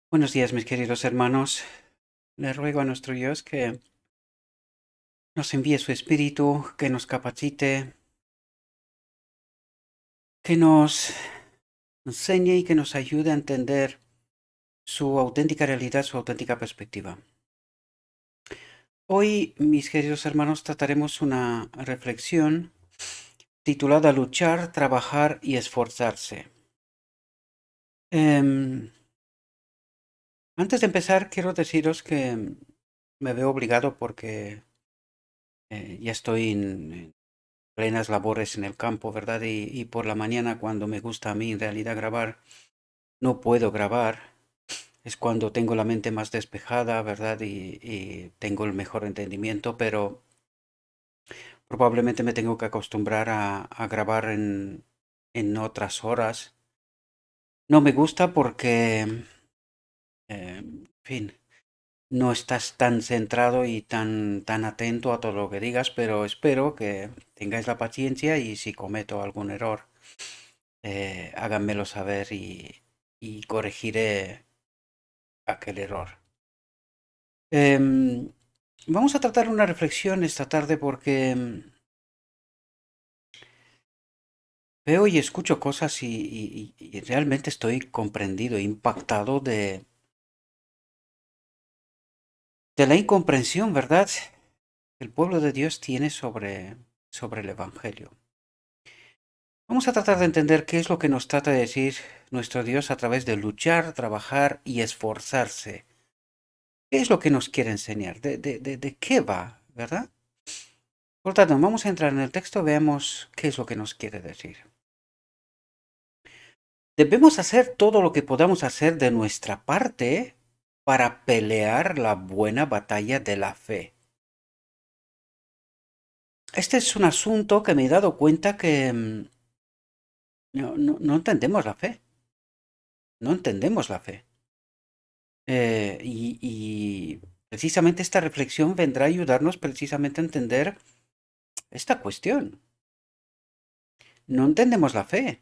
Buenos días, mis queridos hermanos. Le ruego a nuestro Dios que nos envíe su Espíritu, que nos capacite, que nos enseñe y que nos ayude a entender su auténtica realidad, su auténtica perspectiva. Hoy, mis queridos hermanos, trataremos una reflexión titulada Luchar, trabajar y esforzarse. Em, Antes de empezar, quiero deciros que me veo obligado porque ya estoy en plenas labores en el campo, ¿verdad? Y por la mañana, cuando me gusta a mí en realidad grabar, no puedo grabar. Es cuando tengo la mente más despejada, ¿verdad? Y tengo el mejor entendimiento, pero probablemente me tengo que acostumbrar a grabar en otras horas. No me gusta porque, en fin, no estás tan centrado y tan atento a todo lo que digas, pero espero que tengáis la paciencia y si cometo algún error, háganmelo saber y corregiré aquel error. Em, Vamos a tratar una reflexión esta tarde porque veo y escucho cosas y realmente estoy comprendido, impactado de la incomprensión, ¿verdad? Que el pueblo de Dios tiene sobre el Evangelio. Vamos a tratar de entender qué es lo que nos trata de decir nuestro Dios a través de luchar, trabajar y esforzarse. ¿Qué es lo que nos quiere enseñar? ¿De qué va? ¿Verdad? Por tanto, vamos a entrar en el texto, veamos qué es lo que nos quiere decir. Debemos hacer todo lo que podamos hacer de nuestra parte para pelear la buena batalla de la fe. Este es un asunto que me he dado cuenta que no entendemos la fe. No entendemos la fe. Y precisamente esta reflexión vendrá a ayudarnos precisamente a entender esta cuestión. No entendemos la fe.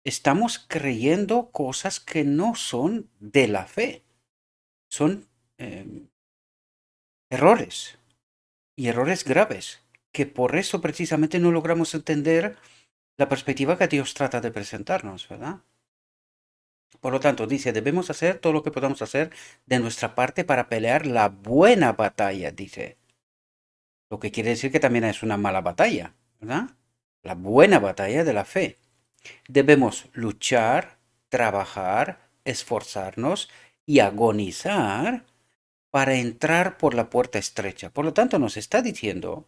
Estamos creyendo cosas que no son de la fe. Son em, errores y errores graves, que por eso precisamente no logramos entender la perspectiva que Dios trata de presentarnos, ¿verdad? Por lo tanto, dice, debemos hacer todo lo que podamos hacer de nuestra parte para pelear la buena batalla, dice. Lo que quiere decir que también es una mala batalla, ¿verdad? La buena batalla de la fe. Debemos luchar, trabajar, esforzarnos y agonizar para entrar por la puerta estrecha. Por lo tanto, nos está diciendo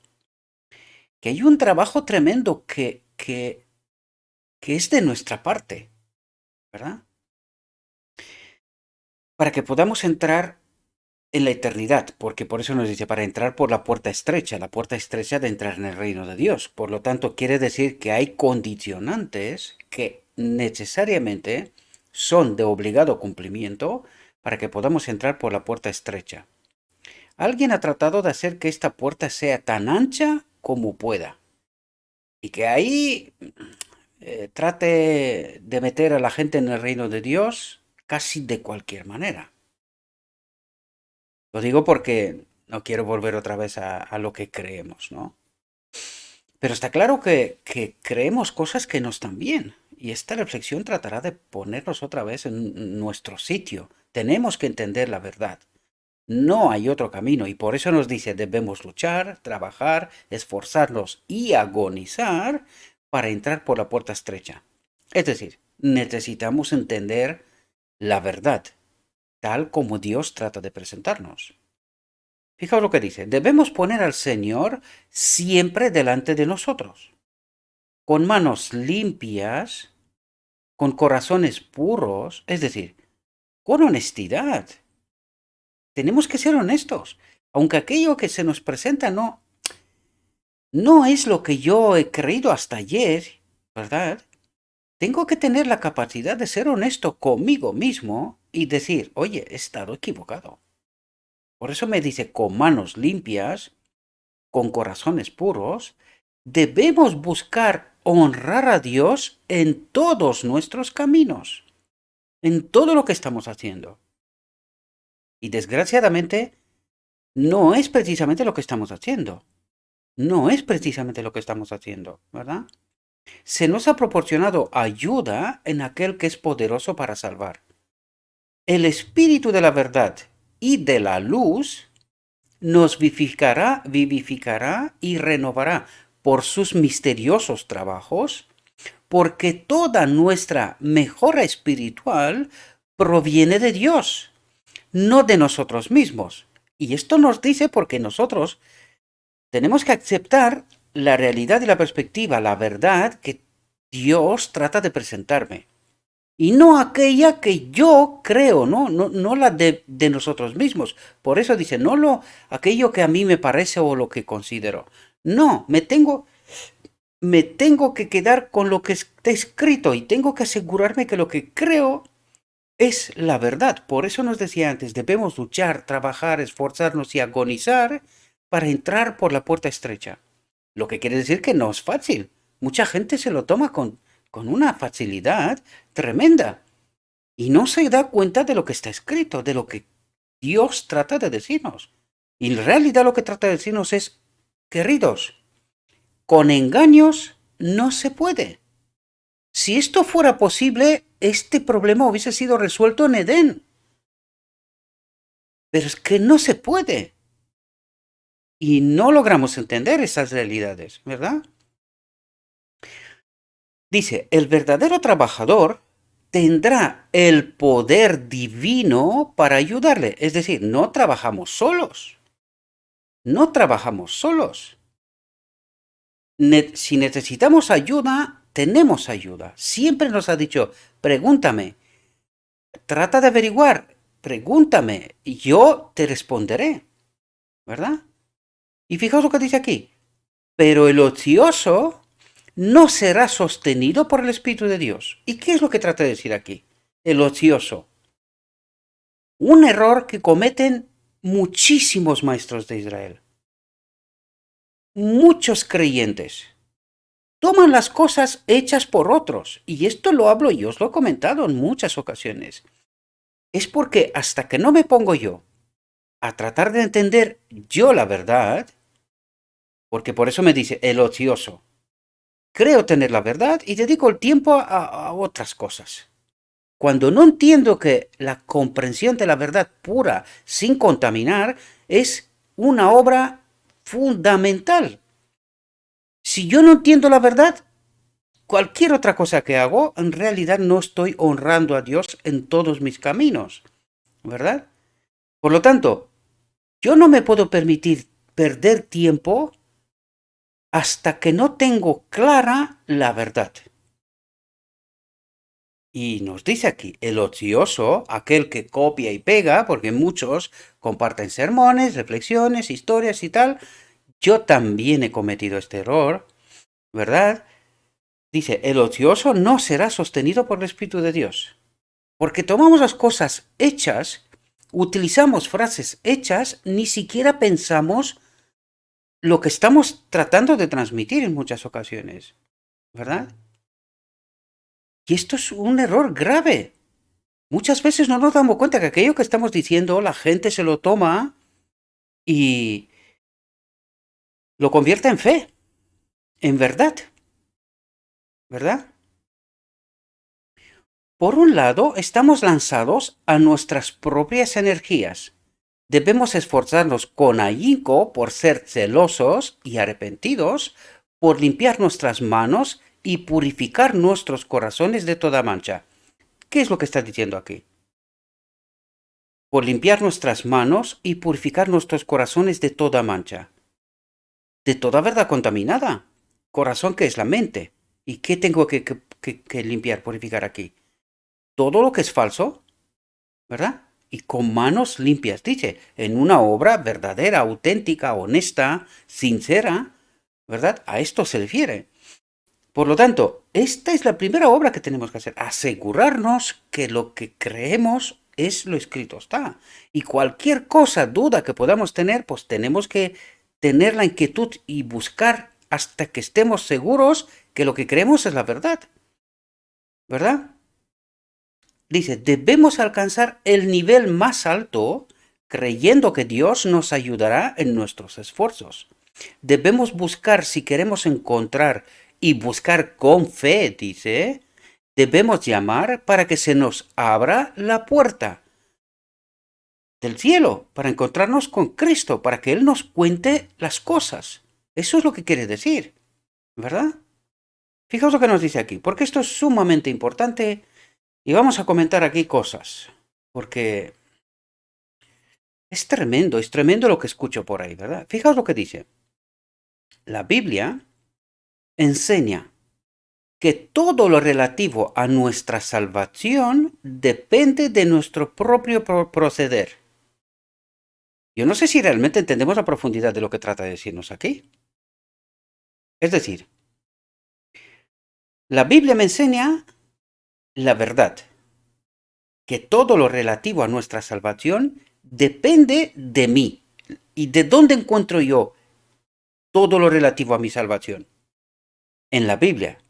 que hay un trabajo tremendo que es de nuestra parte, ¿verdad? Para que podamos entrar en la eternidad, porque por eso nos dice, para entrar por la puerta estrecha de entrar en el reino de Dios. Por lo tanto, quiere decir que hay condicionantes que necesariamente son de obligado cumplimiento para que podamos entrar por la puerta estrecha. Alguien ha tratado de hacer que esta puerta sea tan ancha como pueda y que ahí trate de meter a la gente en el reino de Dios casi de cualquier manera. Lo digo porque no quiero volver otra vez a lo que creemos, ¿no? Pero está claro que creemos cosas que no están bien. Y esta reflexión tratará de ponernos otra vez en nuestro sitio. Tenemos que entender la verdad. No hay otro camino y por eso nos dice debemos luchar, trabajar, esforzarnos y agonizar para entrar por la puerta estrecha. Es decir, necesitamos entender la verdad, tal como Dios trata de presentarnos. Fijaos lo que dice, debemos poner al Señor siempre delante de nosotros, con manos limpias, con corazones puros, es decir, con honestidad. Tenemos que ser honestos, aunque aquello que se nos presenta no es lo que yo he creído hasta ayer, ¿verdad? Tengo que tener la capacidad de ser honesto conmigo mismo y decir, oye, he estado equivocado. Por eso me dice, con manos limpias, con corazones puros, debemos buscar honrar a Dios en todos nuestros caminos, en todo lo que estamos haciendo. Y desgraciadamente no es precisamente lo que estamos haciendo. No es precisamente lo que estamos haciendo, ¿verdad? Se nos ha proporcionado ayuda en aquel que es poderoso para salvar. El Espíritu de la verdad y de la luz nos vivificará y renovará por sus misteriosos trabajos, porque toda nuestra mejora espiritual proviene de Dios, no de nosotros mismos. Y esto nos dice porque nosotros tenemos que aceptar la realidad y la perspectiva, la verdad que Dios trata de presentarme. Y no aquella que yo creo, no la de nosotros mismos. Por eso dice, aquello que a mí me parece o lo que considero. No, me tengo que quedar con lo que está escrito y tengo que asegurarme que lo que creo es la verdad. Por eso nos decía antes, debemos luchar, trabajar, esforzarnos y agonizar para entrar por la puerta estrecha. Lo que quiere decir que no es fácil. Mucha gente se lo toma con una facilidad tremenda y no se da cuenta de lo que está escrito, de lo que Dios trata de decirnos. Y en realidad lo que trata de decirnos es, queridos, con engaños no se puede. Si esto fuera posible, este problema hubiese sido resuelto en Edén. Pero es que no se puede. Y no logramos entender esas realidades, ¿verdad? Dice, el verdadero trabajador tendrá el poder divino para ayudarle. Es decir, no trabajamos solos. No trabajamos solos. Si necesitamos ayuda, tenemos ayuda. Siempre nos ha dicho, pregúntame, trata de averiguar, pregúntame y yo te responderé. ¿Verdad? Y fijaos lo que dice aquí. Pero el ocioso no será sostenido por el Espíritu de Dios. ¿Y qué es lo que trata de decir aquí? El ocioso. Un error que cometen muchísimos maestros de Israel. Muchos creyentes. Toman las cosas hechas por otros. Y esto lo hablo y os lo he comentado en muchas ocasiones. Es porque hasta que no me pongo yo a tratar de entender yo la verdad, porque por eso me dice el ocioso. Creo tener la verdad y dedico el tiempo a otras cosas. Cuando no entiendo que la comprensión de la verdad pura, sin contaminar, es una obra fundamental. Si yo no entiendo la verdad, cualquier otra cosa que hago, en realidad no estoy honrando a Dios en todos mis caminos, ¿verdad? Por lo tanto, yo no me puedo permitir perder tiempo hasta que no tengo clara la verdad. Y nos dice aquí, el ocioso, aquel que copia y pega, porque muchos comparten sermones, reflexiones, historias y tal. Yo también he cometido este error, ¿verdad? Dice, el ocioso no será sostenido por el Espíritu de Dios. Porque tomamos las cosas hechas, utilizamos frases hechas, ni siquiera pensamos lo que estamos tratando de transmitir en muchas ocasiones, ¿verdad? Y esto es un error grave. Muchas veces no nos damos cuenta que aquello que estamos diciendo la gente se lo toma y lo convierte en fe, en verdad, ¿verdad? Por un lado, estamos lanzados a nuestras propias energías. Debemos esforzarnos con ahínco por ser celosos y arrepentidos, por limpiar nuestras manos y purificar nuestros corazones de toda mancha. ¿Qué es lo que está diciendo aquí? Por limpiar nuestras manos y purificar nuestros corazones de toda mancha. De toda verdad contaminada. Corazón que es la mente. ¿Y qué tengo que limpiar, purificar aquí? Todo lo que es falso, ¿verdad? Y con manos limpias, dice, en una obra verdadera, auténtica, honesta, sincera, ¿verdad? A esto se refiere. Por lo tanto, esta es la primera obra que tenemos que hacer, asegurarnos que lo que creemos es lo escrito está. Y cualquier cosa, duda que podamos tener, pues tenemos que tener la inquietud y buscar hasta que estemos seguros que lo que creemos es la verdad. ¿Verdad? Dice, debemos alcanzar el nivel más alto creyendo que Dios nos ayudará en nuestros esfuerzos. Debemos buscar si queremos encontrar y buscar con fe, dice. Debemos llamar para que se nos abra la puerta del cielo, para encontrarnos con Cristo, para que Él nos cuente las cosas. Eso es lo que quiere decir, ¿verdad? Fijaos lo que nos dice aquí, porque esto es sumamente importante y vamos a comentar aquí cosas, porque es tremendo lo que escucho por ahí, ¿verdad? Fijaos lo que dice. La Biblia enseña que todo lo relativo a nuestra salvación depende de nuestro propio proceder. Yo no sé si realmente entendemos la profundidad de lo que trata de decirnos aquí. Es decir, la Biblia me enseña la verdad, que todo lo relativo a nuestra salvación depende de mí. ¿Y de dónde encuentro yo todo lo relativo a mi salvación? En la Biblia.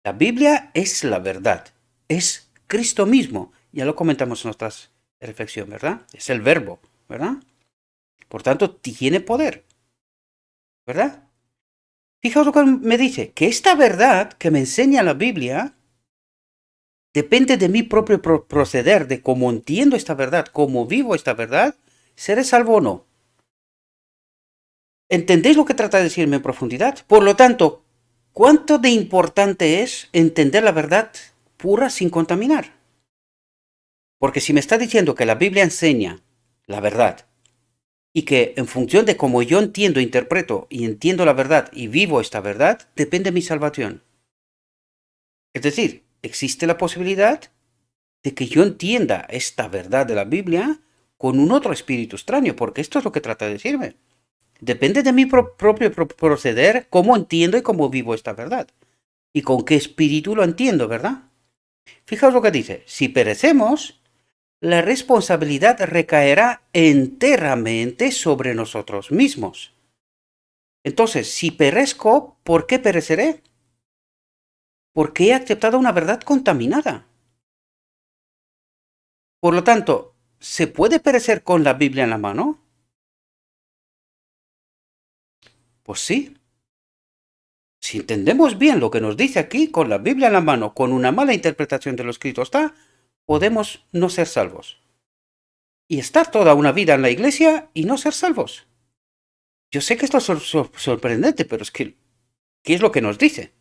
La Biblia es la verdad, es Cristo mismo. Ya lo comentamos en nuestra reflexión, ¿verdad? Es el verbo, ¿verdad? Por tanto, tiene poder, ¿verdad? Fijaos lo que me dice, que esta verdad que me enseña la Biblia depende de mi propio proceder, de cómo entiendo esta verdad, cómo vivo esta verdad, seré salvo o no. ¿Entendéis lo que trata de decirme en profundidad? Por lo tanto, ¿cuánto de importante es entender la verdad pura sin contaminar? Porque si me está diciendo que la Biblia enseña la verdad y que en función de cómo yo entiendo, interpreto y entiendo la verdad y vivo esta verdad, depende mi salvación. Es decir, existe la posibilidad de que yo entienda esta verdad de la Biblia con un otro espíritu extraño, porque esto es lo que trata de decirme. Depende de mi propio proceder, cómo entiendo y cómo vivo esta verdad. Y con qué espíritu lo entiendo, ¿verdad? Fijaos lo que dice. Si perecemos, la responsabilidad recaerá enteramente sobre nosotros mismos. Entonces, si perezco, ¿por qué pereceré? Porque he aceptado una verdad contaminada. Por lo tanto, ¿se puede perecer con la Biblia en la mano? Pues sí. Si entendemos bien lo que nos dice aquí, con la Biblia en la mano, con una mala interpretación de lo escrito está, podemos no ser salvos. Y estar toda una vida en la iglesia y no ser salvos. Yo sé que esto es sorprendente, pero es que, ¿qué es lo que nos dice?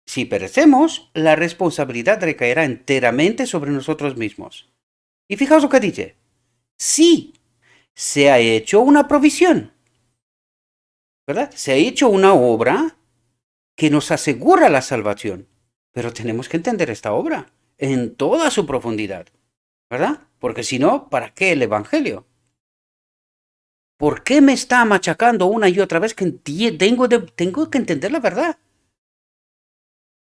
Si perecemos, la responsabilidad recaerá enteramente sobre nosotros mismos. Y fijaos lo que dice. Sí, se ha hecho una provisión, ¿verdad? Se ha hecho una obra que nos asegura la salvación. Pero tenemos que entender esta obra en toda su profundidad, ¿verdad? Porque si no, ¿para qué el Evangelio? ¿Por qué me está machacando una y otra vez que tengo que entender la verdad?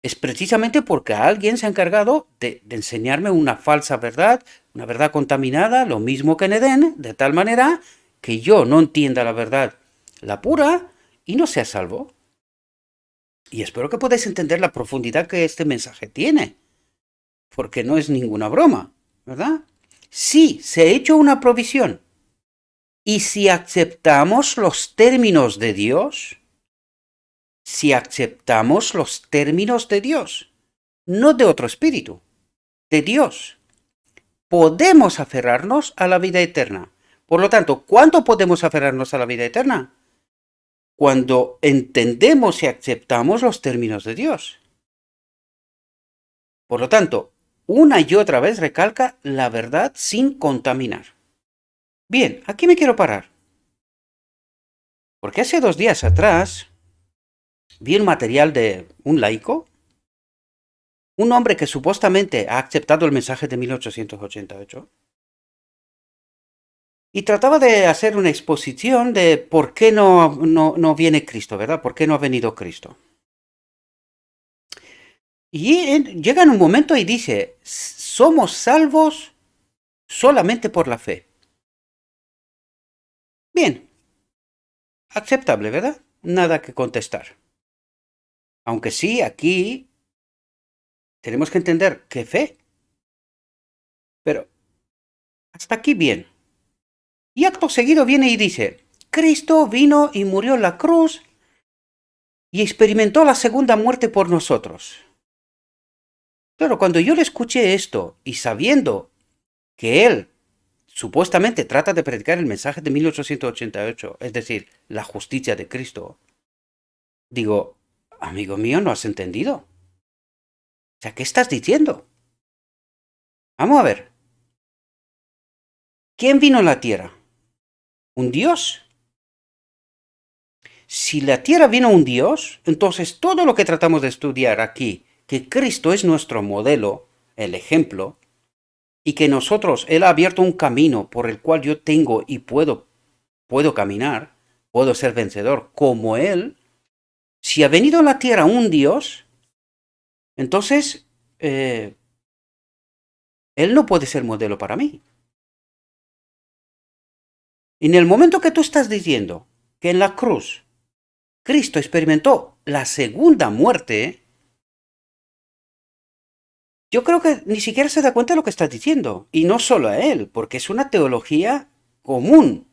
Es precisamente porque alguien se ha encargado de enseñarme una falsa verdad, una verdad contaminada, lo mismo que en Edén, de tal manera que yo no entienda la verdad, la pura, y no sea salvo. Y espero que podáis entender la profundidad que este mensaje tiene, porque no es ninguna broma, ¿verdad? Sí, se ha hecho una provisión. Y si aceptamos los términos de Dios, si aceptamos los términos de Dios, no de otro espíritu, de Dios, podemos aferrarnos a la vida eterna. Por lo tanto, ¿cuándo podemos aferrarnos a la vida eterna? Cuando entendemos y aceptamos los términos de Dios. Por lo tanto, una y otra vez recalca la verdad sin contaminar. Bien, aquí me quiero parar. Porque hace 2 días atrás vi un material de un laico, un hombre que supuestamente ha aceptado el mensaje de 1888, y trataba de hacer una exposición de por qué no viene Cristo, ¿verdad? ¿Por qué no ha venido Cristo? Y llega en un momento y dice, somos salvos solamente por la fe. Bien, aceptable, ¿verdad? Nada que contestar. Aunque sí, aquí tenemos que entender qué fe. Pero hasta aquí bien. Y acto seguido viene y dice, Cristo vino y murió en la cruz y experimentó la segunda muerte por nosotros. Claro, cuando yo le escuché esto y sabiendo que él supuestamente trata de predicar el mensaje de 1888, es decir, la justicia de Cristo, digo, amigo mío, no has entendido. O sea, ¿qué estás diciendo? Vamos a ver. ¿Quién vino a la tierra? ¿Un Dios? Si la tierra vino un Dios, entonces todo lo que tratamos de estudiar aquí, que Cristo es nuestro modelo, el ejemplo, y que nosotros, Él ha abierto un camino por el cual yo tengo y puedo caminar, puedo ser vencedor como Él, si ha venido a la tierra un Dios, entonces Él no puede ser modelo para mí. En el momento que tú estás diciendo que en la cruz Cristo experimentó la segunda muerte, yo creo que ni siquiera se da cuenta de lo que estás diciendo. Y no solo a Él, porque es una teología común,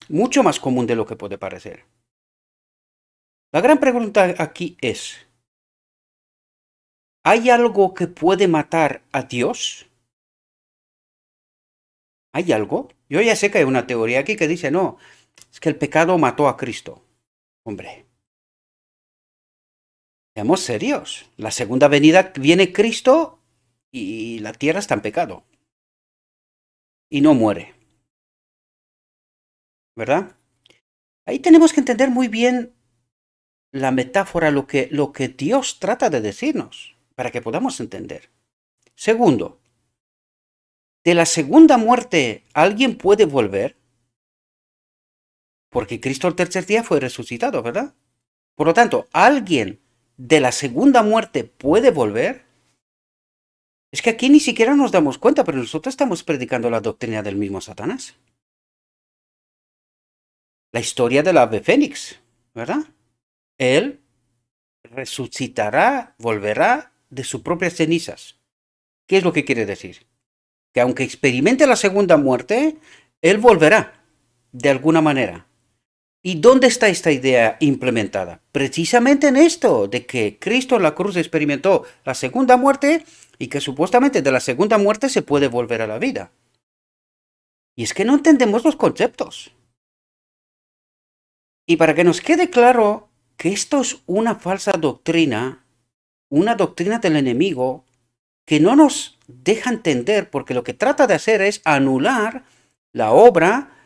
mucho más común de lo que puede parecer. La gran pregunta aquí es, ¿hay algo que puede matar a Dios? ¿Hay algo? Yo ya sé que hay una teoría aquí que dice, no, es que el pecado mató a Cristo. Hombre, seamos serios. La segunda venida viene Cristo y la tierra está en pecado. Y no muere. ¿Verdad? Ahí tenemos que entender muy bien la metáfora, lo que Dios trata de decirnos, para que podamos entender. Segundo, de la segunda muerte, ¿alguien puede volver? Porque Cristo el tercer día fue resucitado, ¿verdad? Por lo tanto, ¿alguien de la segunda muerte puede volver? Es que aquí ni siquiera nos damos cuenta, pero nosotros estamos predicando la doctrina del mismo Satanás. La historia del ave fénix, ¿verdad? Él resucitará, volverá de sus propias cenizas. ¿Qué es lo que quiere decir? Que aunque experimente la segunda muerte, él volverá, de alguna manera. ¿Y dónde está esta idea implementada? Precisamente en esto, de que Cristo en la cruz experimentó la segunda muerte y que supuestamente de la segunda muerte se puede volver a la vida. Y es que no entendemos los conceptos. Y para que nos quede claro que esto es una falsa doctrina, una doctrina del enemigo, que no nos deja entender, porque lo que trata de hacer es anular la obra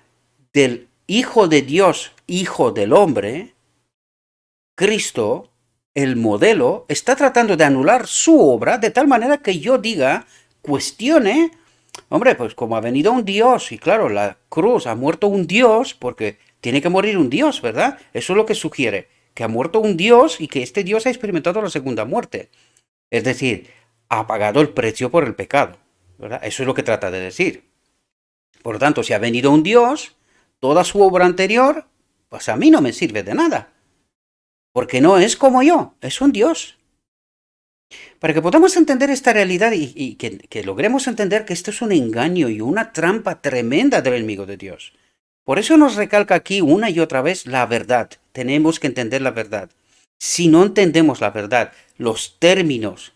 del Hijo de Dios, Hijo del Hombre, Cristo, el modelo, está tratando de anular su obra de tal manera que yo diga, cuestione, hombre, pues como ha venido un Dios, y claro, la cruz ha muerto un Dios, porque tiene que morir un Dios, ¿verdad? Eso es lo que sugiere, que ha muerto un Dios y que este Dios ha experimentado la segunda muerte. Es decir, ha pagado el precio por el pecado, ¿verdad? Eso es lo que trata de decir. Por lo tanto, si ha venido un Dios, toda su obra anterior, pues a mí no me sirve de nada. Porque no es como yo, es un Dios. Para que podamos entender esta realidad y que logremos entender que esto es un engaño y una trampa tremenda del enemigo de Dios. Por eso nos recalca aquí una y otra vez la verdad. Tenemos que entender la verdad. Si no entendemos la verdad, los términos,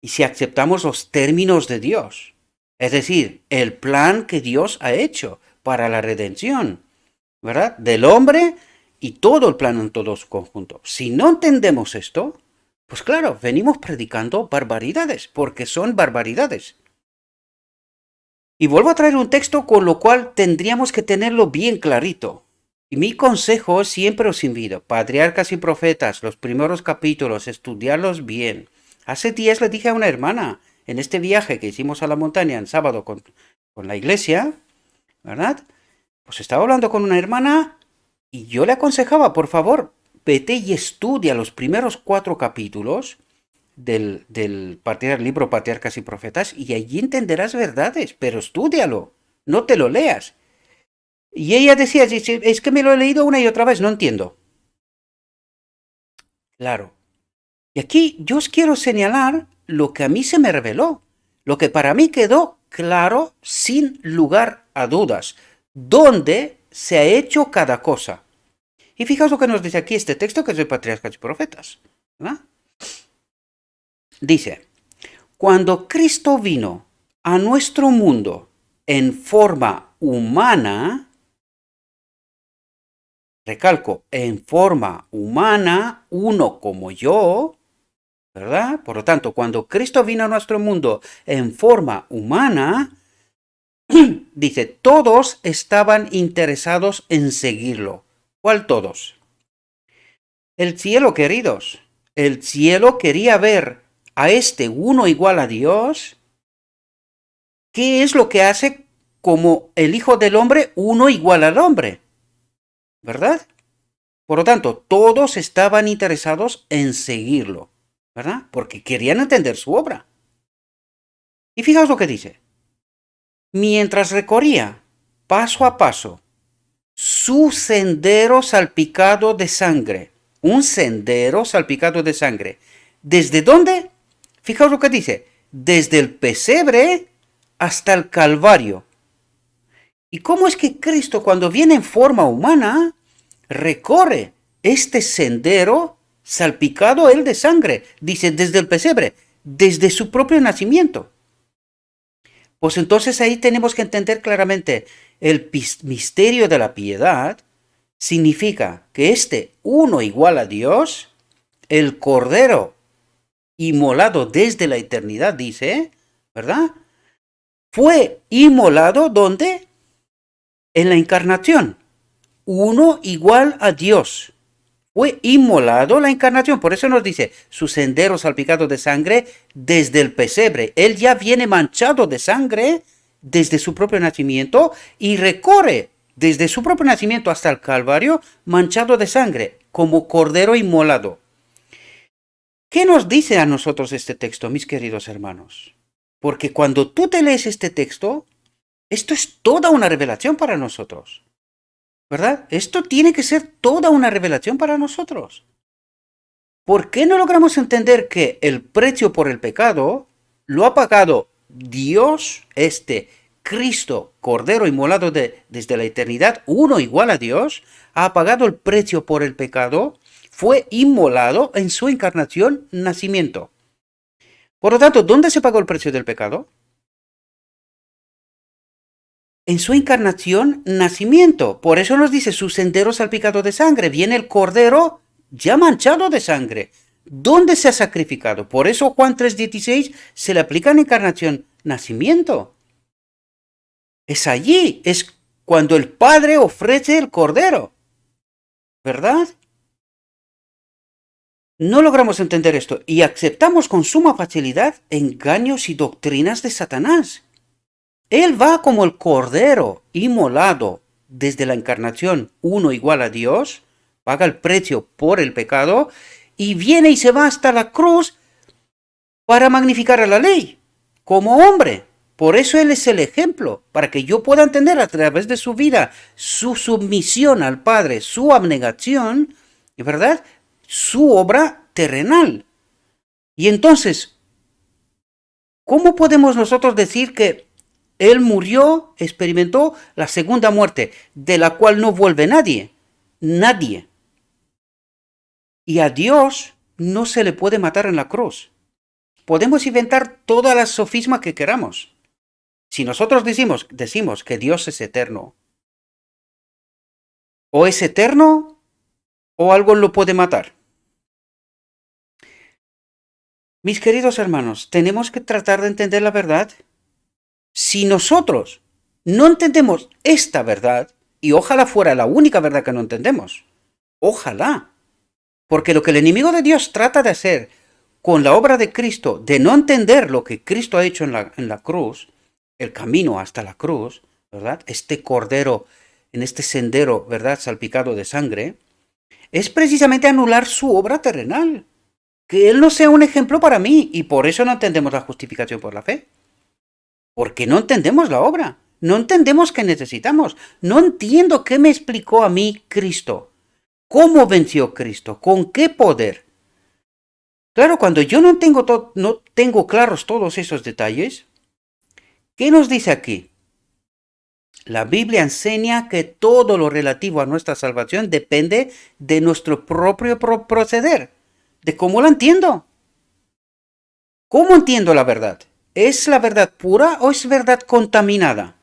y si aceptamos los términos de Dios, es decir, el plan que Dios ha hecho para la redención, ¿verdad? Del hombre y todo el plan en todo su conjunto. Si no entendemos esto, pues claro, venimos predicando barbaridades, porque son barbaridades. Y vuelvo a traer un texto con lo cual tendríamos que tenerlo bien clarito. Y mi consejo siempre os invito, Patriarcas y Profetas, los primeros capítulos, estudiarlos bien. Hace días le dije a una hermana, en este viaje que hicimos a la montaña en sábado con la iglesia, ¿verdad? Pues estaba hablando con una hermana y yo le aconsejaba, por favor, vete y estudia los primeros 4 capítulos del libro Patriarcas y Profetas y allí entenderás verdades, pero estúdialo, no te lo leas. Y ella decía, es que me lo he leído una y otra vez, no entiendo. Claro. Y aquí yo os quiero señalar lo que a mí se me reveló, lo que para mí quedó claro sin lugar a dudas. dónde se ha hecho cada cosa. Y fijaos lo que nos dice aquí este texto, que es de Patriarcas y Profetas, ¿verdad? Dice, cuando Cristo vino a nuestro mundo en forma humana, recalco, en forma humana, uno como yo, ¿verdad? Por lo tanto, cuando Cristo vino a nuestro mundo en forma humana, dice, todos estaban interesados en seguirlo. ¿Cuál todos? El cielo, queridos. El cielo quería ver a este uno igual a Dios. ¿Qué es lo que hace como el Hijo del Hombre uno igual al hombre? ¿Verdad? Por lo tanto, todos estaban interesados en seguirlo, ¿verdad? Porque querían entender su obra. Y fijaos lo que dice. Mientras recorría paso a paso su sendero salpicado de sangre, un sendero salpicado de sangre, ¿desde dónde? Fijaos lo que dice, desde el pesebre hasta el Calvario. ¿Y cómo es que Cristo, cuando viene en forma humana, recorre este sendero salpicado él de sangre? Dice, desde el pesebre, desde su propio nacimiento. Pues entonces ahí tenemos que entender claramente el misterio de la piedad. Significa que este uno igual a Dios, el Cordero inmolado desde la eternidad, dice, ¿verdad? Fue inmolado ¿dónde? En la encarnación. Uno igual a Dios. Fue inmolado la encarnación. Por eso nos dice, su sendero salpicado de sangre desde el pesebre. Él ya viene manchado de sangre desde su propio nacimiento y recorre desde su propio nacimiento hasta el Calvario manchado de sangre, como cordero inmolado. ¿Qué nos dice a nosotros este texto, mis queridos hermanos? Porque cuando tú te lees este texto, esto es toda una revelación para nosotros. ¿Verdad? Esto tiene que ser toda una revelación para nosotros. ¿Por qué no logramos entender que el precio por el pecado lo ha pagado Dios, este Cristo, Cordero inmolado desde la eternidad, uno igual a Dios, ha pagado el precio por el pecado, fue inmolado en su encarnación, nacimiento? Por lo tanto, ¿dónde se pagó el precio del pecado? En su encarnación, nacimiento. Por eso nos dice su sendero salpicado de sangre. Viene el Cordero ya manchado de sangre. ¿Dónde se ha sacrificado? Por eso Juan 3:16 se le aplica en encarnación, nacimiento. Es allí, es cuando el Padre ofrece el Cordero. ¿Verdad? No logramos entender esto y aceptamos con suma facilidad engaños y doctrinas de Satanás. Él va como el Cordero inmolado desde la encarnación, uno igual a Dios, paga el precio por el pecado y viene y se va hasta la cruz para magnificar a la ley como hombre. Por eso Él es el ejemplo, para que yo pueda entender a través de su vida, su submisión al Padre, su abnegación, ¿verdad? Su obra terrenal. Y entonces, ¿cómo podemos nosotros decir que Él murió, experimentó la segunda muerte, de la cual no vuelve nadie? Nadie. Y a Dios no se le puede matar en la cruz. Podemos inventar todas las sofismas que queramos. Si nosotros decimos que Dios es eterno, o es eterno, o algo lo puede matar. Mis queridos hermanos, tenemos que tratar de entender la verdad. Si nosotros no entendemos esta verdad, y ojalá fuera la única verdad que no entendemos, ojalá, porque lo que el enemigo de Dios trata de hacer con la obra de Cristo, de no entender lo que Cristo ha hecho en la cruz, el camino hasta la cruz, ¿verdad? Este cordero en este sendero, ¿verdad? Salpicado de sangre, es precisamente anular su obra terrenal. Que Él no sea un ejemplo para mí, y por eso no entendemos la justificación por la fe. Porque no entendemos la obra, no entendemos qué necesitamos, no entiendo qué me explicó a mí Cristo, cómo venció Cristo, con qué poder. Claro, cuando yo no tengo claros todos esos detalles, ¿qué nos dice aquí? La Biblia enseña que todo lo relativo a nuestra salvación depende de nuestro propio proceder, de cómo la entiendo. ¿Cómo entiendo la verdad? ¿Es la verdad pura o es verdad contaminada?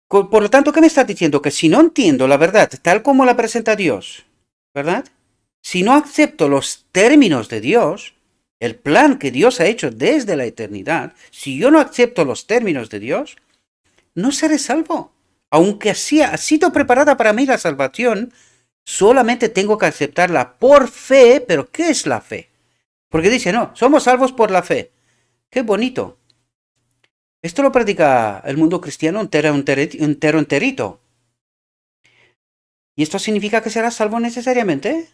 Por lo tanto, ¿qué me estás diciendo? Que si no entiendo la verdad tal como la presenta Dios, ¿verdad? Si no acepto los términos de Dios, el plan que Dios ha hecho desde la eternidad, si yo no acepto los términos de Dios, no seré salvo. Aunque así ha sido preparada para mí la salvación, solamente tengo que aceptarla por fe. Pero ¿qué es la fe? Porque dice, no, somos salvos por la fe. Qué bonito. Esto lo predica el mundo cristiano enterito. ¿Y esto significa que serás salvo necesariamente?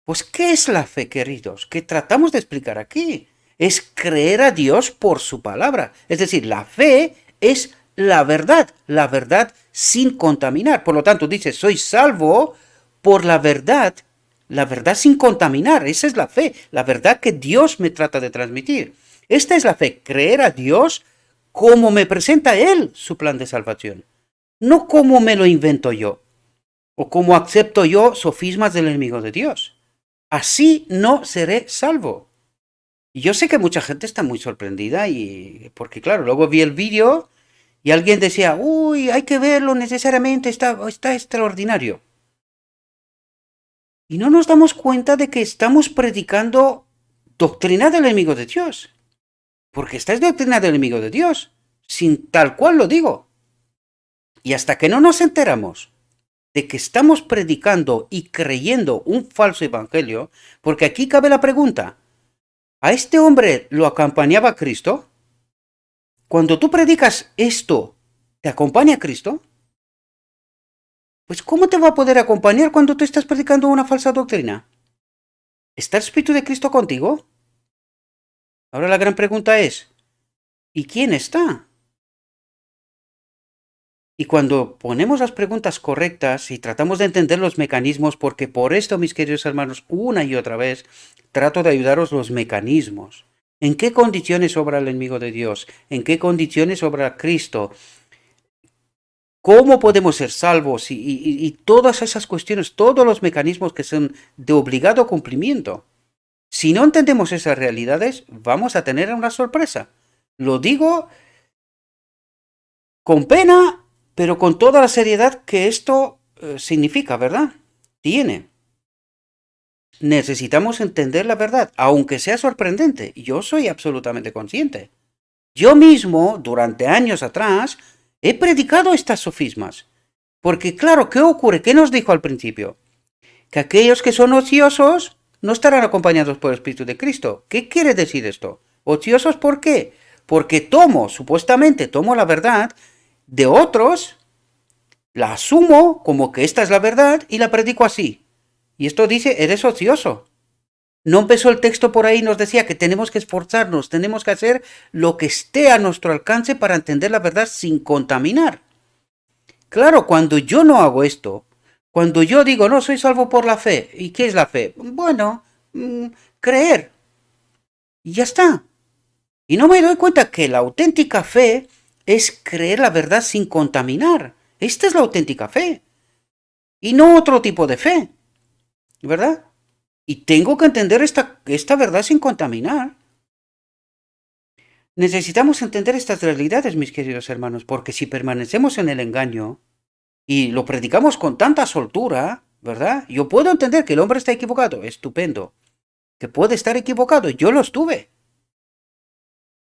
Pues, ¿qué es la fe, queridos? ¿Qué tratamos de explicar aquí? Es creer a Dios por su palabra. Es decir, la fe es la verdad sin contaminar. Por lo tanto, dice, soy salvo por la verdad sin contaminar. Esa es la fe, la verdad que Dios me trata de transmitir. Esta es la fe, creer a Dios como me presenta Él su plan de salvación, no como me lo invento yo, o como acepto yo sofismas del enemigo de Dios. Así no seré salvo. Y yo sé que mucha gente está muy sorprendida y porque claro, luego vi el vídeo y alguien decía, uy, hay que verlo necesariamente, está extraordinario. Y no nos damos cuenta de que estamos predicando doctrina del enemigo de Dios. Porque esta es doctrina del enemigo de Dios, sin tal cual lo digo. Y hasta que no nos enteramos de que estamos predicando y creyendo un falso evangelio, porque aquí cabe la pregunta, ¿a este hombre lo acompañaba Cristo? Cuando tú predicas esto, ¿te acompaña Cristo? Pues ¿cómo te va a poder acompañar cuando tú estás predicando una falsa doctrina? ¿Está el Espíritu de Cristo contigo? Ahora la gran pregunta es, ¿y quién está? Y cuando ponemos las preguntas correctas y tratamos de entender los mecanismos, porque por esto, mis queridos hermanos, una y otra vez trato de ayudaros los mecanismos. ¿En qué condiciones obra el enemigo de Dios? ¿En qué condiciones obra Cristo? ¿Cómo podemos ser salvos? Y todas esas cuestiones, todos los mecanismos que son de obligado cumplimiento. Si no entendemos esas realidades, vamos a tener una sorpresa. Lo digo con pena, pero con toda la seriedad que esto significa, ¿verdad? Tiene. Necesitamos entender la verdad, aunque sea sorprendente. Yo soy absolutamente consciente. Yo mismo, durante años atrás, he predicado estas sofismas. Porque claro, ¿qué ocurre? ¿Qué nos dijo al principio? Que aquellos que son ociosos no estarán acompañados por el Espíritu de Cristo. ¿Qué quiere decir esto? ¿Ociosos por qué? Porque supuestamente tomo la verdad de otros, la asumo como que esta es la verdad y la predico así. Y esto dice, eres ocioso. No empezó el texto por ahí y nos decía que tenemos que esforzarnos, tenemos que hacer lo que esté a nuestro alcance para entender la verdad sin contaminar. Claro, cuando yo no hago esto, cuando yo digo, no, soy salvo por la fe, ¿y qué es la fe? Bueno, creer. Y ya está. Y no me doy cuenta que la auténtica fe es creer la verdad sin contaminar. Esta es la auténtica fe. Y no otro tipo de fe. ¿Verdad? Y tengo que entender esta verdad sin contaminar. Necesitamos entender estas realidades, mis queridos hermanos, porque si permanecemos en el engaño y lo predicamos con tanta soltura, ¿verdad? Yo puedo entender que el hombre está equivocado, estupendo. Que puede estar equivocado, yo lo estuve.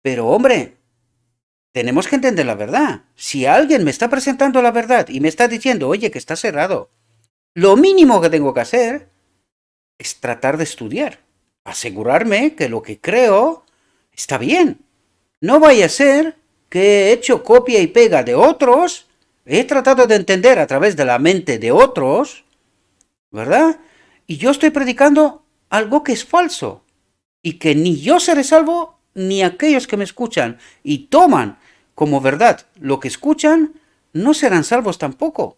Pero hombre, tenemos que entender la verdad. Si alguien me está presentando la verdad y me está diciendo, oye, que está cerrado, lo mínimo que tengo que hacer es tratar de estudiar, asegurarme que lo que creo está bien. No vaya a ser que he hecho copia y pega de otros, he tratado de entender a través de la mente de otros, ¿verdad? Y yo estoy predicando algo que es falso y que ni yo seré salvo ni aquellos que me escuchan y toman como verdad lo que escuchan no serán salvos tampoco,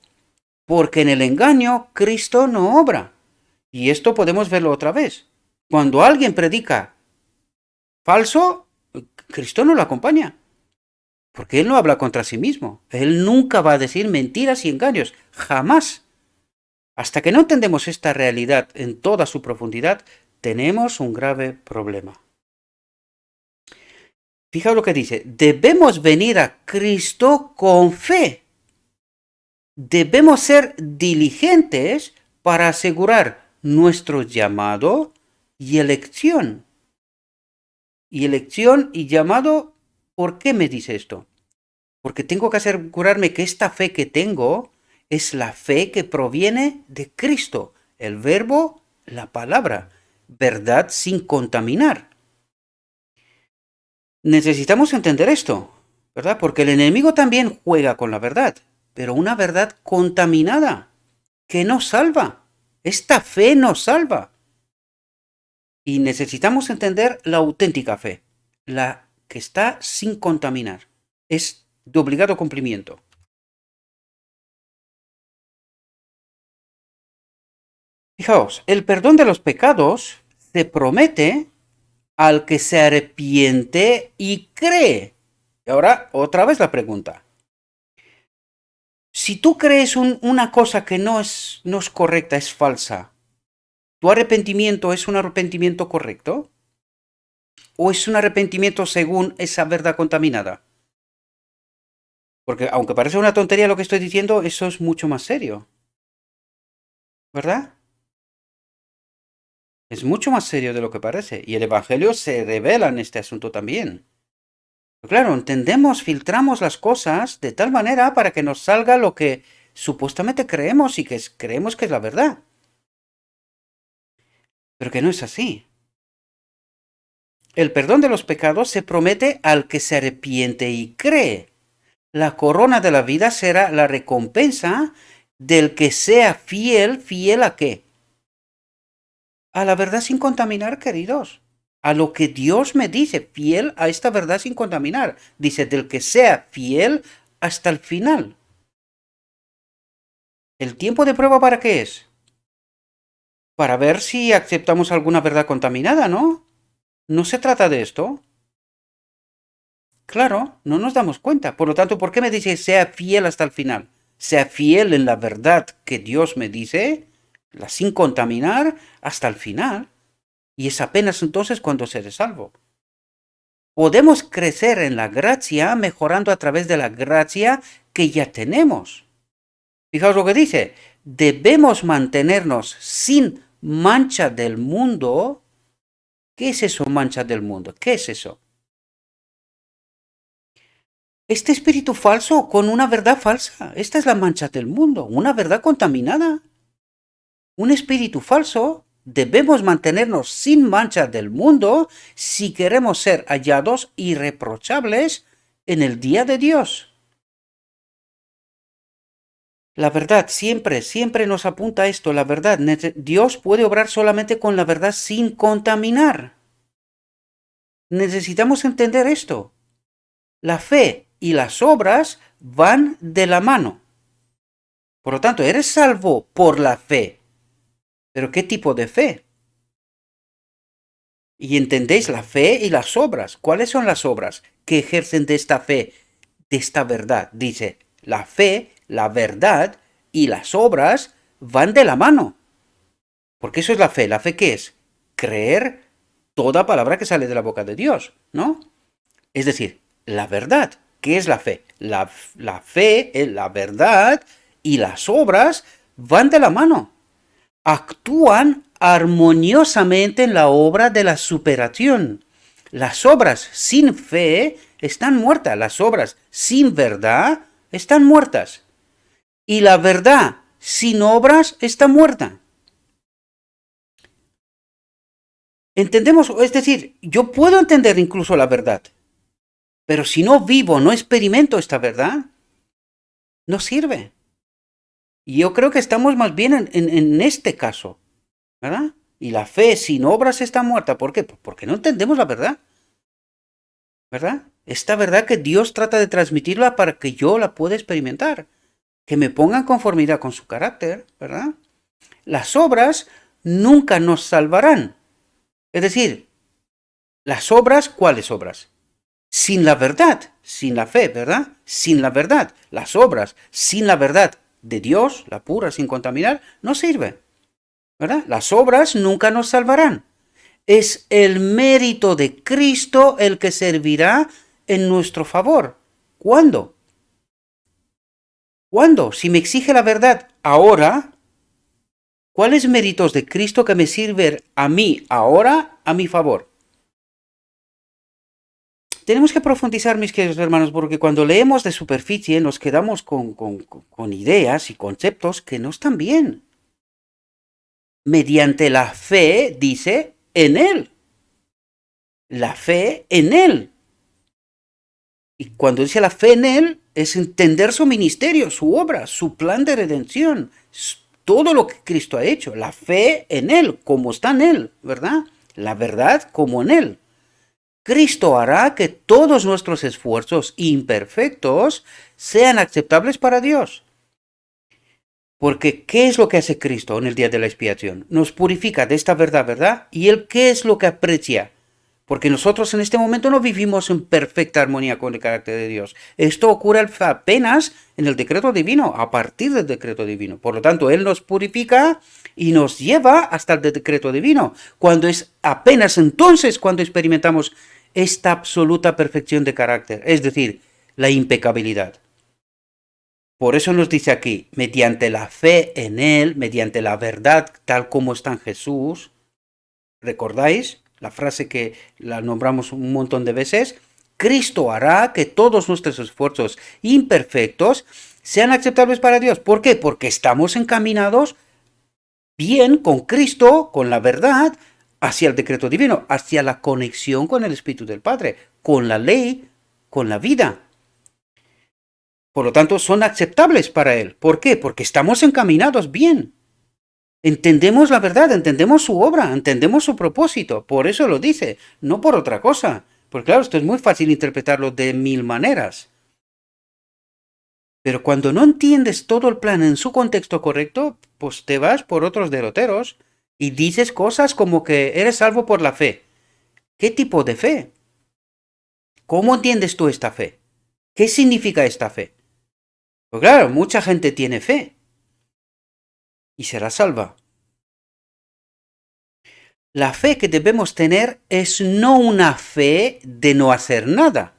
porque en el engaño Cristo no obra. Y esto podemos verlo otra vez. Cuando alguien predica falso, Cristo no lo acompaña. Porque Él no habla contra sí mismo. Él nunca va a decir mentiras y engaños. Jamás. Hasta que no entendemos esta realidad en toda su profundidad, tenemos un grave problema. Fijaos lo que dice. Debemos venir a Cristo con fe. Debemos ser diligentes para asegurar nuestro llamado y elección. Y elección y llamado, ¿por qué me dice esto? Porque tengo que asegurarme que esta fe que tengo es la fe que proviene de Cristo, el verbo, la palabra, verdad sin contaminar. Necesitamos entender esto, ¿verdad? Porque el enemigo también juega con la verdad, pero una verdad contaminada, que no salva. Esta fe nos salva. Y necesitamos entender la auténtica fe, la que está sin contaminar. Es de obligado cumplimiento. Fijaos, el perdón de los pecados se promete al que se arrepiente y cree. Y ahora, otra vez la pregunta. Si tú crees una cosa que no es correcta, es falsa, ¿tu arrepentimiento es un arrepentimiento correcto? ¿O es un arrepentimiento según esa verdad contaminada? Porque aunque parece una tontería lo que estoy diciendo, eso es mucho más serio. ¿Verdad? Es mucho más serio de lo que parece. Y el Evangelio se revela en este asunto también. Pero claro, entendemos, filtramos las cosas de tal manera para que nos salga lo que supuestamente creemos y que creemos que es la verdad. Pero que no es así. El perdón de los pecados se promete al que se arrepiente y cree. La corona de la vida será la recompensa del que sea fiel. ¿Fiel a qué? A la verdad sin contaminar, queridos. A lo que Dios me dice, fiel a esta verdad sin contaminar. Dice, del que sea fiel hasta el final. ¿El tiempo de prueba para qué es? Para ver si aceptamos alguna verdad contaminada, ¿no? No se trata de esto. Claro, no nos damos cuenta. Por lo tanto, ¿por qué me dice sea fiel hasta el final? Sea fiel en la verdad que Dios me dice, la sin contaminar, hasta el final. Y es apenas entonces cuando seré salvo. Podemos crecer en la gracia mejorando a través de la gracia que ya tenemos. Fijaos lo que dice. Debemos mantenernos sin mancha del mundo. ¿Qué es eso, mancha del mundo? ¿Qué es eso? Este espíritu falso con una verdad falsa. Esta es la mancha del mundo, una verdad contaminada. Un espíritu falso. Debemos mantenernos sin mancha del mundo si queremos ser hallados irreprochables en el día de Dios. La verdad siempre, siempre nos apunta a esto, la verdad. Dios puede obrar solamente con la verdad sin contaminar. Necesitamos entender esto. La fe y las obras van de la mano. Por lo tanto, eres salvo por la fe. ¿Pero qué tipo de fe? Y entendéis la fe y las obras. ¿Cuáles son las obras que ejercen de esta fe, de esta verdad? Dice, la fe, la verdad y las obras van de la mano. Porque eso es la fe. ¿La fe qué es? Creer toda palabra que sale de la boca de Dios, ¿no? Es decir, la verdad. ¿Qué es la fe? La fe, la verdad y las obras van de la mano. Actúan armoniosamente en la obra de la superación. Las obras sin fe están muertas. Las obras sin verdad están muertas. Y la verdad sin obras está muerta. Entendemos, es decir, yo puedo entender incluso la verdad, pero si no vivo, no experimento esta verdad, no sirve. Y yo creo que estamos más bien en este caso, ¿verdad? Y la fe sin obras está muerta. ¿Por qué? Porque no entendemos la verdad, ¿verdad? Esta verdad que Dios trata de transmitirla para que yo la pueda experimentar, que me ponga en conformidad con su carácter, ¿verdad? Las obras nunca nos salvarán. Es decir, las obras, ¿cuáles obras? sin la verdad, sin la fe, ¿verdad? Sin la verdad, las obras, sin la verdad de Dios, la pura, sin contaminar, no sirve, ¿verdad? Las obras nunca nos salvarán. Es el mérito de Cristo el que servirá en nuestro favor. ¿Cuándo? ¿Cuándo? Si me exige la verdad ahora, ¿cuáles méritos de Cristo que me sirven a mí ahora a mi favor? Tenemos que profundizar, mis queridos hermanos, porque cuando leemos de superficie nos quedamos con ideas y conceptos que no están bien. Mediante la fe, dice, en Él. La fe en Él. Y cuando dice la fe en Él, es entender su ministerio, su obra, su plan de redención, todo lo que Cristo ha hecho. La fe en Él, como está en Él, ¿verdad? La verdad como en Él. Cristo hará que todos nuestros esfuerzos imperfectos sean aceptables para Dios. Porque ¿qué es lo que hace Cristo en el día de la expiación? Nos purifica de esta verdad, ¿verdad? ¿Y Él qué es lo que aprecia? Porque nosotros en este momento no vivimos en perfecta armonía con el carácter de Dios. Esto ocurre apenas en el decreto divino, a partir del decreto divino. Por lo tanto, Él nos purifica y nos lleva hasta el decreto divino. Cuando es apenas entonces cuando experimentamos esta absoluta perfección de carácter, es decir, la impecabilidad. Por eso nos dice aquí, mediante la fe en Él, mediante la verdad tal como está en Jesús, ¿recordáis la frase que la nombramos un montón de veces? Cristo hará que todos nuestros esfuerzos imperfectos sean aceptables para Dios. ¿Por qué? Porque estamos encaminados bien con Cristo, con la verdad, hacia el decreto divino, hacia la conexión con el Espíritu del Padre, con la ley, con la vida. Por lo tanto, son aceptables para Él. ¿Por qué? Porque estamos encaminados bien. Entendemos la verdad, entendemos su obra, entendemos su propósito. Por eso lo dice, no por otra cosa. Porque claro, esto es muy fácil interpretarlo de mil maneras. Pero cuando no entiendes todo el plan en su contexto correcto, pues te vas por otros derroteros y dices cosas como que eres salvo por la fe. ¿Qué tipo de fe? ¿Cómo entiendes tú esta fe? ¿Qué significa esta fe? Pues claro, mucha gente tiene fe y será salva. La fe que debemos tener es no una fe de no hacer nada.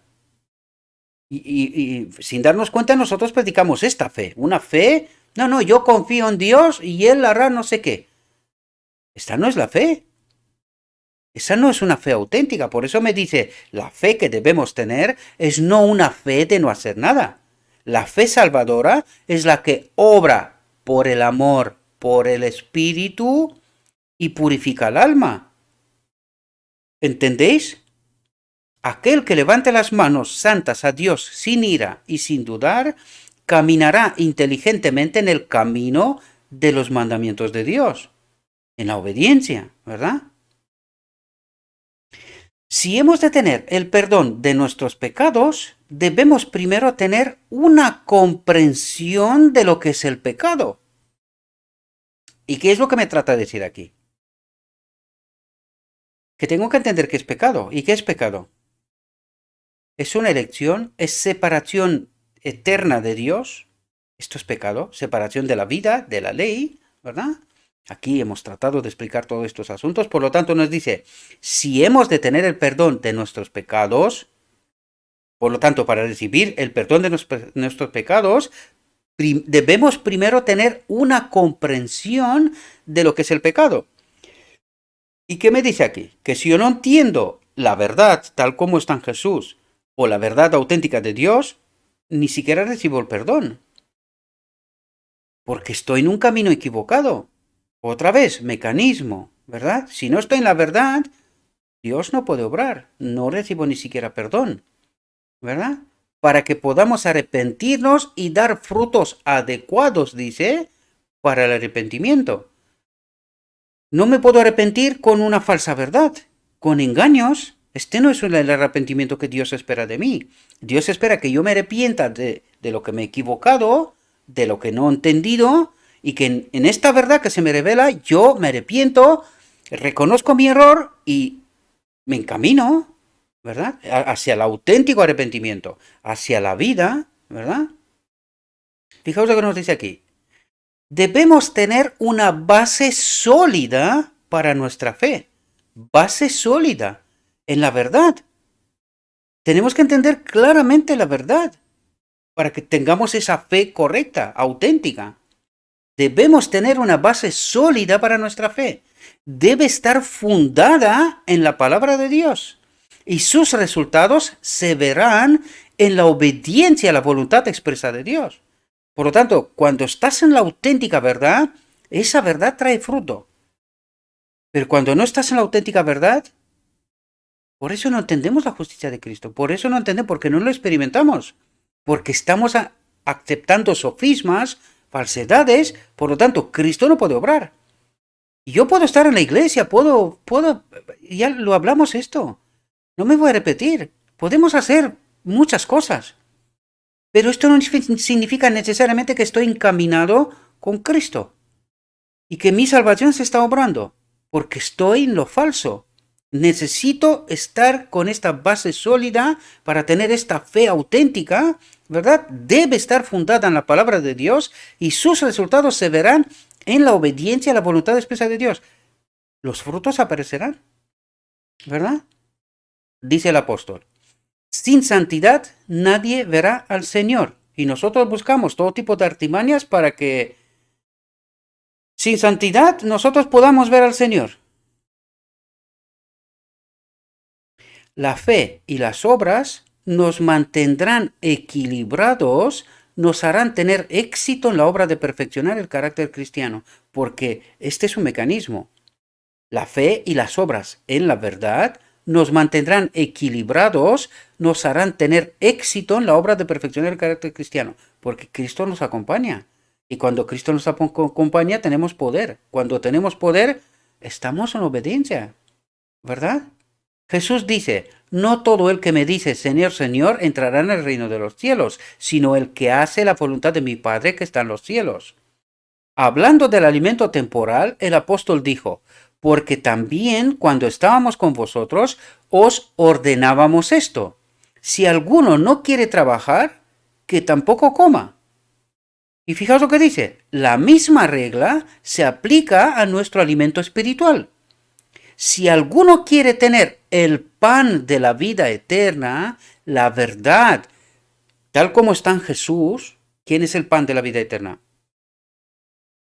Y sin darnos cuenta nosotros predicamos esta fe. Una fe, no, yo confío en Dios y Él hará no sé qué. Esta no es la fe. Esa no es una fe auténtica. Por eso me dice, la fe que debemos tener es no una fe de no hacer nada. La fe salvadora es la que obra por el amor, por el Espíritu y purifica el alma. ¿Entendéis? Aquel que levante las manos santas a Dios sin ira y sin dudar, caminará inteligentemente en el camino de los mandamientos de Dios, en la obediencia, ¿verdad? Si hemos de tener el perdón de nuestros pecados, debemos primero tener una comprensión de lo que es el pecado. ¿Y qué es lo que me trata de decir aquí? Que tengo que entender qué es pecado. ¿Y qué es pecado? Es una elección, es separación eterna de Dios. Esto es pecado, separación de la vida, de la ley, ¿verdad? Aquí hemos tratado de explicar todos estos asuntos, por lo tanto nos dice, si hemos de tener el perdón de nuestros pecados, por lo tanto, para recibir el perdón de nuestros pecados, debemos primero tener una comprensión de lo que es el pecado. ¿Y qué me dice aquí? Que si yo no entiendo la verdad tal como está en Jesús, o la verdad auténtica de Dios, ni siquiera recibo el perdón. Porque estoy en un camino equivocado. Otra vez, mecanismo, ¿verdad? Si no estoy en la verdad, Dios no puede obrar. No recibo ni siquiera perdón, ¿verdad? Para que podamos arrepentirnos y dar frutos adecuados, dice, para el arrepentimiento. No me puedo arrepentir con una falsa verdad, con engaños. Este no es el arrepentimiento que Dios espera de mí. Dios espera que yo me arrepienta de lo que me he equivocado, de lo que no he entendido, y que en esta verdad que se me revela, yo me arrepiento, reconozco mi error y me encamino ¿verdad? Hacia el auténtico arrepentimiento, hacia la vida, ¿verdad? Fijaos lo que nos dice aquí. Debemos tener una base sólida para nuestra fe. Base sólida en la verdad. Tenemos que entender claramente la verdad para que tengamos esa fe correcta, auténtica. Debemos tener una base sólida para nuestra fe. Debe estar fundada en la palabra de Dios. Y sus resultados se verán en la obediencia a la voluntad expresa de Dios. Por lo tanto, cuando estás en la auténtica verdad, esa verdad trae fruto. Pero cuando no estás en la auténtica verdad, por eso no entendemos la justicia de Cristo. Por eso no entendemos, porque no lo experimentamos. Porque estamos aceptando sofismas, falsedades. Por lo tanto, Cristo no puede obrar. Y yo puedo estar en la iglesia, ya lo hablamos esto. No me voy a repetir. Podemos hacer muchas cosas. Pero esto no significa necesariamente que estoy encaminado con Cristo y que mi salvación se está obrando, porque estoy en lo falso. Necesito estar con esta base sólida para tener esta fe auténtica, ¿verdad? Debe estar fundada en la palabra de Dios y sus resultados se verán en la obediencia a la voluntad expresa de Dios. Los frutos aparecerán, ¿verdad? Dice el apóstol. Sin santidad nadie verá al Señor. Y nosotros buscamos todo tipo de artimañas para que sin santidad nosotros podamos ver al Señor. La fe y las obras nos mantendrán equilibrados, nos harán tener éxito en la obra de perfeccionar el carácter cristiano, porque este es un mecanismo. La fe y las obras en la verdad nos mantendrán equilibrados, nos harán tener éxito en la obra de perfeccionar el carácter cristiano, porque Cristo nos acompaña. Y cuando Cristo nos acompaña tenemos poder. Cuando tenemos poder, estamos en obediencia, ¿verdad? Jesús dice, no todo el que me dice Señor, Señor entrará en el reino de los cielos, sino el que hace la voluntad de mi Padre que está en los cielos. Hablando del alimento temporal, el apóstol dijo, porque también cuando estábamos con vosotros os ordenábamos esto. Si alguno no quiere trabajar, que tampoco coma. Y fijaos lo que dice, la misma regla se aplica a nuestro alimento espiritual. Si alguno quiere tener el pan de la vida eterna, la verdad, tal como está en Jesús, ¿quién es el pan de la vida eterna?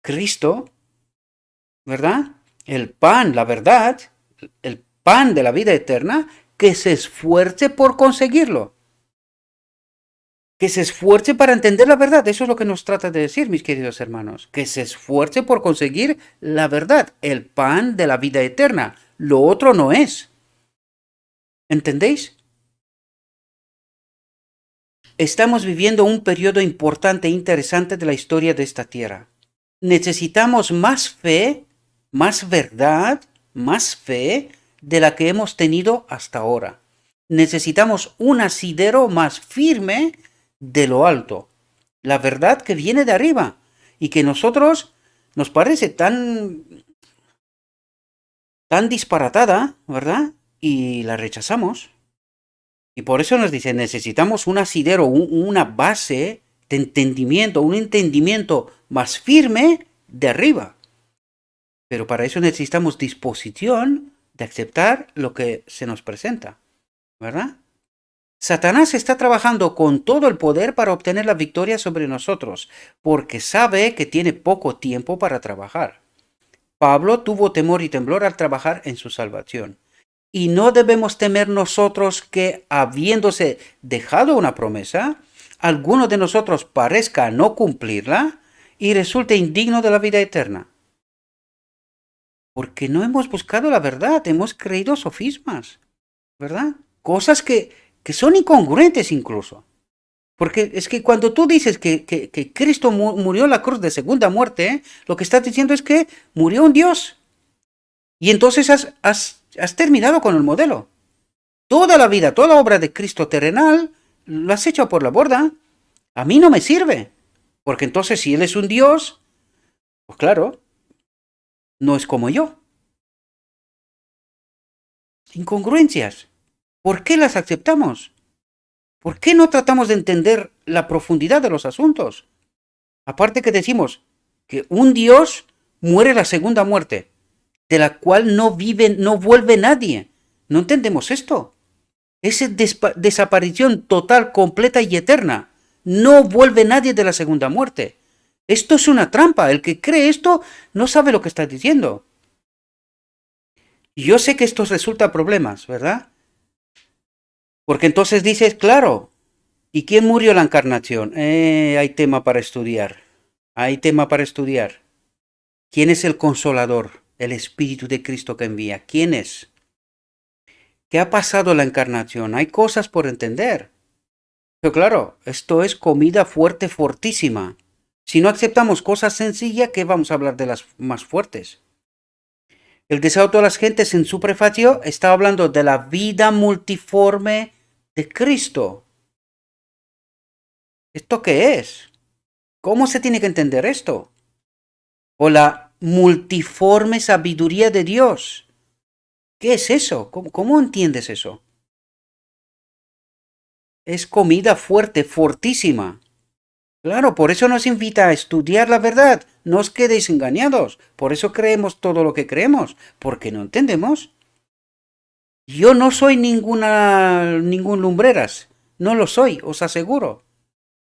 Cristo, ¿verdad? El pan, la verdad, el pan de la vida eterna, que se esfuerce por conseguirlo. Que se esfuerce para entender la verdad. Eso es lo que nos trata de decir, mis queridos hermanos. Que se esfuerce por conseguir la verdad, el pan de la vida eterna. Lo otro no es. ¿Entendéis? Estamos viviendo un periodo importante e interesante de la historia de esta tierra. Necesitamos más fe, más verdad, más fe de la que hemos tenido hasta ahora. Necesitamos un asidero más firme de lo alto. La verdad que viene de arriba y que nosotros nos parece tan disparatada, ¿verdad? Y la rechazamos. Y por eso nos dice, necesitamos un asidero, una base de entendimiento, un entendimiento más firme de arriba. Pero para eso necesitamos disposición de aceptar lo que se nos presenta, ¿verdad? Satanás está trabajando con todo el poder para obtener la victoria sobre nosotros, porque sabe que tiene poco tiempo para trabajar. Pablo tuvo temor y temblor al trabajar en su salvación. Y no debemos temer nosotros que, habiéndose dejado una promesa, alguno de nosotros parezca no cumplirla y resulte indigno de la vida eterna. Porque no hemos buscado la verdad, hemos creído sofismas, ¿verdad? Cosas que son incongruentes incluso. Porque es que cuando tú dices que Cristo murió en la cruz de segunda muerte, lo que estás diciendo es que murió un Dios. Y entonces has terminado con el modelo. Toda la vida, toda la obra de Cristo terrenal, lo has hecho por la borda. A mí no me sirve. Porque entonces si Él es un Dios, pues claro, no es como yo. Incongruencias. ¿Por qué las aceptamos? ¿Por qué no tratamos de entender la profundidad de los asuntos? Aparte que decimos que un Dios muere la segunda muerte, de la cual no vive, no vuelve nadie. ¿No entendemos esto? Esa desaparición total, completa y eterna. No vuelve nadie de la segunda muerte. Esto es una trampa. El que cree esto no sabe lo que está diciendo. Y yo sé que esto resulta problemas, ¿verdad? Porque entonces dices, claro, ¿y quién murió la encarnación? Hay tema para estudiar. Hay tema para estudiar. ¿Quién es el consolador? El Espíritu de Cristo que envía. ¿Quién es? ¿Qué ha pasado en la encarnación? Hay cosas por entender. Pero claro, esto es comida fuerte, fortísima. Si no aceptamos cosas sencillas, ¿qué vamos a hablar de las más fuertes? El deseo de todas las gentes en su prefacio está hablando de la vida multiforme de Cristo. ¿Esto qué es? ¿Cómo se tiene que entender esto? O la multiforme sabiduría de Dios. ¿Qué es eso? ¿Cómo entiendes eso? Es comida fuerte, fortísima. Claro, por eso nos invita a estudiar la verdad. No os quedéis engañados. Por eso creemos todo lo que creemos. Porque no entendemos. Yo no soy ningún lumbreras. No lo soy, os aseguro.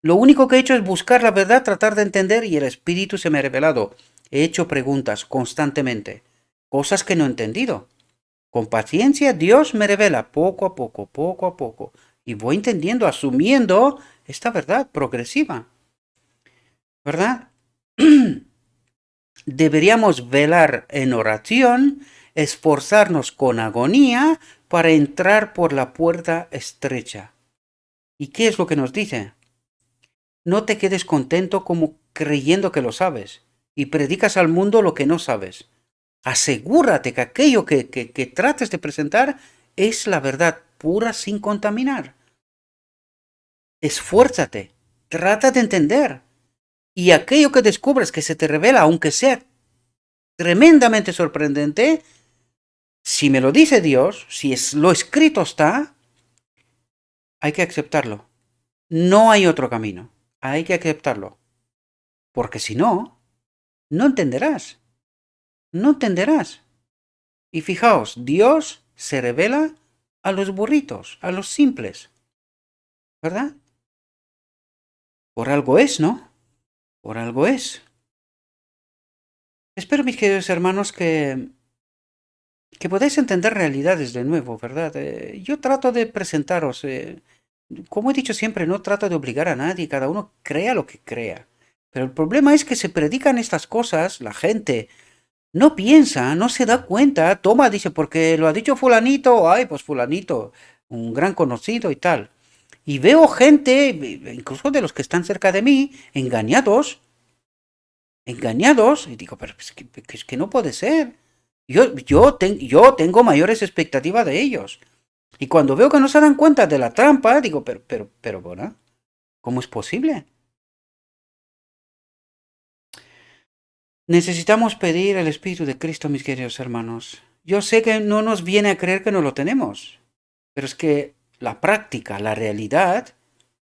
Lo único que he hecho es buscar la verdad, tratar de entender y el Espíritu se me ha revelado. He hecho preguntas constantemente. Cosas que no he entendido. Con paciencia Dios me revela poco a poco, poco a poco. Y voy entendiendo, asumiendo esta verdad progresiva. ¿Verdad? Deberíamos velar en oración, esforzarnos con agonía para entrar por la puerta estrecha. ¿Y qué es lo que nos dice? No te quedes contento como creyendo que lo sabes y predicas al mundo lo que no sabes. Asegúrate que aquello que trates de presentar es la verdad pura sin contaminar. Esfuérzate, trata de entender. Y aquello que descubres que se te revela, aunque sea tremendamente sorprendente, si me lo dice Dios, si es lo escrito está, hay que aceptarlo. No hay otro camino. Hay que aceptarlo. Porque si no, no entenderás. No entenderás. Y fijaos, Dios se revela a los burritos, a los simples. ¿Verdad? Por algo es, ¿no? Por algo es. Espero, mis queridos hermanos, que podáis entender realidades de nuevo, ¿verdad? Yo trato de presentaros, como he dicho siempre, no trato de obligar a nadie, cada uno crea lo que crea. Pero el problema es que se predican estas cosas, la gente no piensa, no se da cuenta, toma, dice, porque lo ha dicho fulanito, ay, pues fulanito, un gran conocido y tal. Y veo gente, incluso de los que están cerca de mí, engañados, y digo, pero es que no puede ser. Yo tengo mayores expectativas de ellos. Y cuando veo que no se dan cuenta de la trampa, digo, pero, bueno, ¿cómo es posible? Necesitamos pedir el Espíritu de Cristo, mis queridos hermanos. Yo sé que no nos viene a creer que no lo tenemos, pero es que la práctica, la realidad,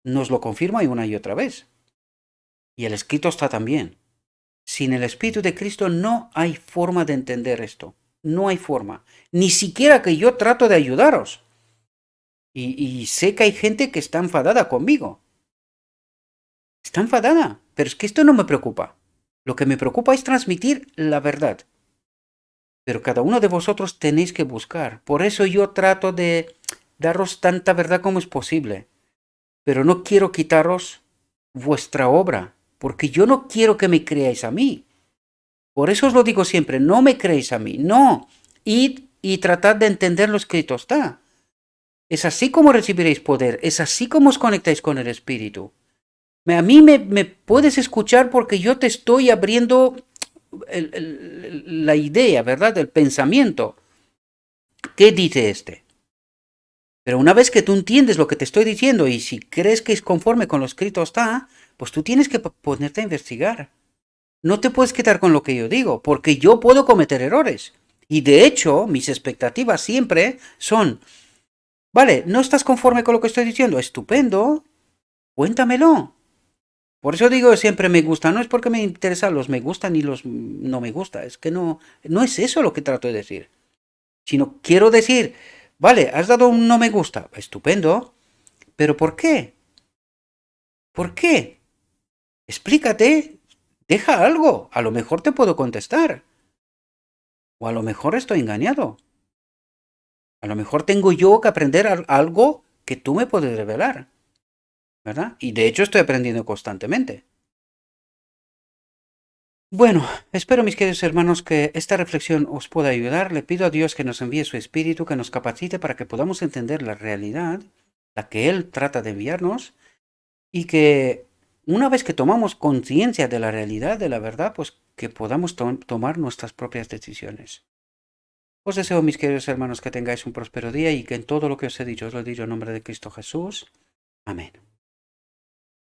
nos lo confirma una y otra vez. Y el escrito está también. Sin el Espíritu de Cristo no hay forma de entender esto. No hay forma. Ni siquiera que yo trato de ayudaros. Y sé que hay gente que está enfadada conmigo. Está enfadada. Pero es que esto no me preocupa. Lo que me preocupa es transmitir la verdad. Pero cada uno de vosotros tenéis que buscar. Por eso yo trato de daros tanta verdad como es posible. Pero no quiero quitaros vuestra obra. Porque yo no quiero que me creáis a mí. Por eso os lo digo siempre, no me creéis a mí, no. Id y tratad de entender lo escrito está. Es así como recibiréis poder, es así como os conectáis con el Espíritu. A mí me puedes escuchar porque yo te estoy abriendo la idea, ¿verdad? El pensamiento. ¿Qué dice este? Pero una vez que tú entiendes lo que te estoy diciendo y si crees que es conforme con lo escrito está, pues tú tienes que ponerte a investigar. No te puedes quedar con lo que yo digo, porque yo puedo cometer errores. Y de hecho, mis expectativas siempre son, Vale, ¿no estás conforme con lo que estoy diciendo? Estupendo, cuéntamelo. Por eso digo siempre me gusta, no es porque me interesan los me gusta ni los no me gusta, es que no es eso lo que trato de decir, sino quiero decir, vale, has dado un no me gusta, estupendo, pero ¿por qué? ¿Por qué? Explícate, deja algo, a lo mejor te puedo contestar, o a lo mejor estoy engañado, a lo mejor tengo yo que aprender algo que tú me puedes revelar, ¿verdad? Y de hecho estoy aprendiendo constantemente. Bueno, espero mis queridos hermanos que esta reflexión os pueda ayudar. Le pido a Dios que nos envíe su espíritu, que nos capacite para que podamos entender la realidad, la que Él trata de enviarnos, y que una vez que tomamos conciencia de la realidad, de la verdad, pues que podamos tomar nuestras propias decisiones. Os deseo, mis queridos hermanos, que tengáis un próspero día y que en todo lo que os he dicho, os lo he dicho en nombre de Cristo Jesús. Amén.